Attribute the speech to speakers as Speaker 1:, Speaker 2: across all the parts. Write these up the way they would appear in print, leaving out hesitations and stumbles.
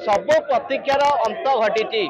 Speaker 1: सबु प्रतीक्षार अंत घटी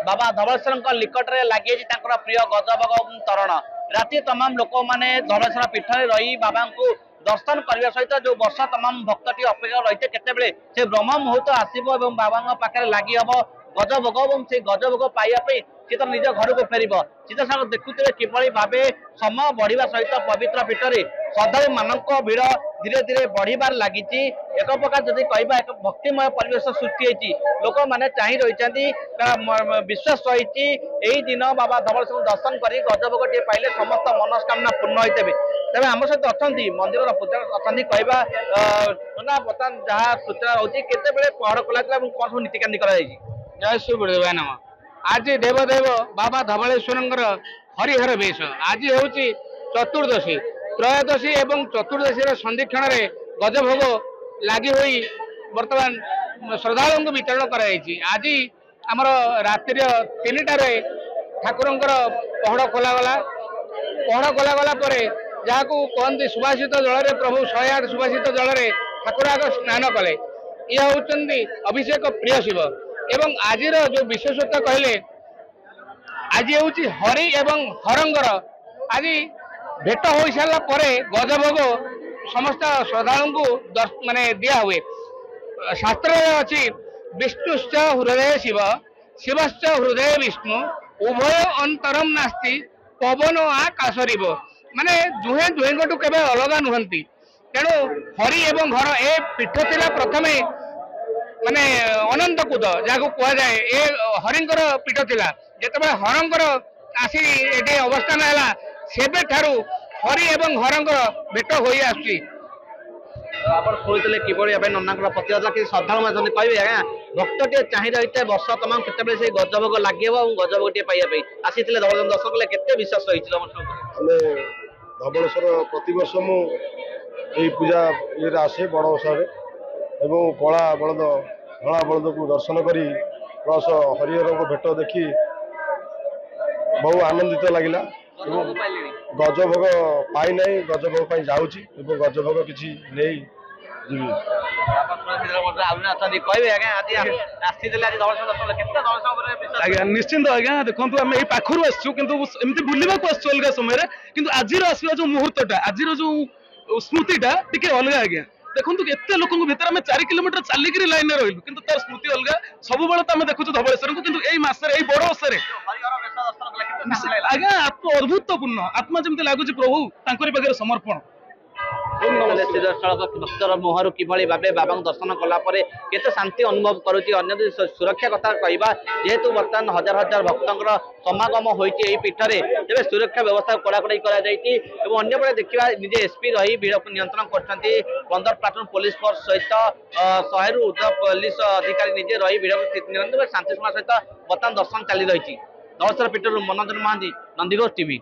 Speaker 1: बाबा धवलेश्वर निकट में लगे प्रिय गजभोग तरण राति तमाम लोक मैंने धवलेश्वर पीठ में रही बाबा को दर्शन करने सहित जो वर्ष तमाम भक्तटी अपेक्षा रही केतबेले से ब्रह्म मुहूर्त आसब और बाबा पाखे लगी हम गजभोग और से गजभोग पाइबापी सी तो निज घर को फेर सी तो सर देखुए किभली भाव समय बढ़ा सहित पवित्र पीठ में श्रद्धालु मान भिड़ धीरे धीरे बढ़िबार लगी एक प्रकार जदि कह एक भक्तिमय परिवेश सृष्टि होती लोक मैंने चाह रही विश्वास रही यही दिन बाबा धवलेश्वर दर्शन कर गजभोग टे पाइले समस्त मनस्कामना पूर्ण होते तेज आम सहित अच्छा मंदिर पूजा अच्छा कहवा बर्तमान जहाँ सूचना रोचे केतबे पहड़ खोला कौन सब नीतिकांति कर
Speaker 2: जय श्री गुरुदेव नम आज देवदेव बाबा धवलेश्वर हरिहर वेश आज हूँ चतुर्दशी त्रयोदशी एवं चतुर्दशी संदीक्षण गजभोग लगी हुई बर्तमान श्रद्धालु वितरण कर आज आमर रात्रि 3टार ठाकुर पहड़ खोलागला जहाँ को कहते सुभाषित जल प्रभु 108 सुभाषित जल ठाकुर आग स्नान कले ये होती अभिषेक प्रिय शिव एवं आज जो विशेषता कहले आज हूँ हरि एवं हरंगर आज भेट हो सारा पर गजभोग समस्त श्रद्धालु माने दिया हुए शास्त्र अच्छी विष्णुश्च हृदय शिव शिवश्च हृदय विष्णु उभय अंतरम नास्ति पवन आकाशरिव माने दुहे दुहेंगठू केबे अलग नुहंती तेणु हरि एवं घर ए पीठ थिला प्रथमे माने अनंत कूद जहाँ कह जाए ए हरिंकर पीठ थिला जेतबे हरंकर आसी एटे अवस्थान है सेबे ठारू हरि एवं हरंकर भेट हो आसुची
Speaker 1: शुणुते किभली भाव नना प्रतिहत कि श्रद्धा कहे आज्ञा भक्त टे चाह रही है वर्ष तमाम केतबे से गजभोग लगे और गजभोग टे पाइबा आसी दर्शक कले केते विश्वास रही
Speaker 3: धवलेश्वर प्रतिवर्ष मुझे पूजा ये आसे बड़ ओषारे एवं कला बलद धला बलद को दर्शन करी प्लस हरिहर को भेट देखी बहु आनंदित लगिला गजभोग पाई ना गजभोग जाऊँगी गजभोग किसी नहीं जीवी
Speaker 4: आज्ञा निश्चिंत आज्ञा देखो आम ये पाखर आमती बुलवा अलग समय कि आज आसवा जो मुहूर्तटा आज जो स्मृतिटा टी अलग आज्ञा देखो एत लोक भर आम 4 किलोमीटर चलिक लाइन रही कि तार स्मृति अलग सब आम देखु धवलेश्वर को कि मसरे बड़ ओषे आज्ञा आत्म अद्भुतपूर्ण आत्मा जमी लगुच प्रभु पाखे समर्पण
Speaker 1: भक्तर मुहर किभली भाव बाबा दर्शन कलापर केते शांति अनुभव करुच्ची अन्य सुरक्षा कथा कहवा जेहेतु बर्तमान हजार हजार भक्तर समागम होती पीठ में तेज सुरक्षा व्यवस्था कड़ाकड़ी करपटे देखा निजे एसपी रही भिड़ को नियंत्रण कर 15 प्लाटून पुलिस फोर्स सहित 100 रु ऊर्ध्व पुलिस अधिकारी निजे रही भिड़ को शांति सहित बर्तमान दर्शन चली रही धवलेश्वर पीठ मनोरंजन महांती नंदीघोष टीवी।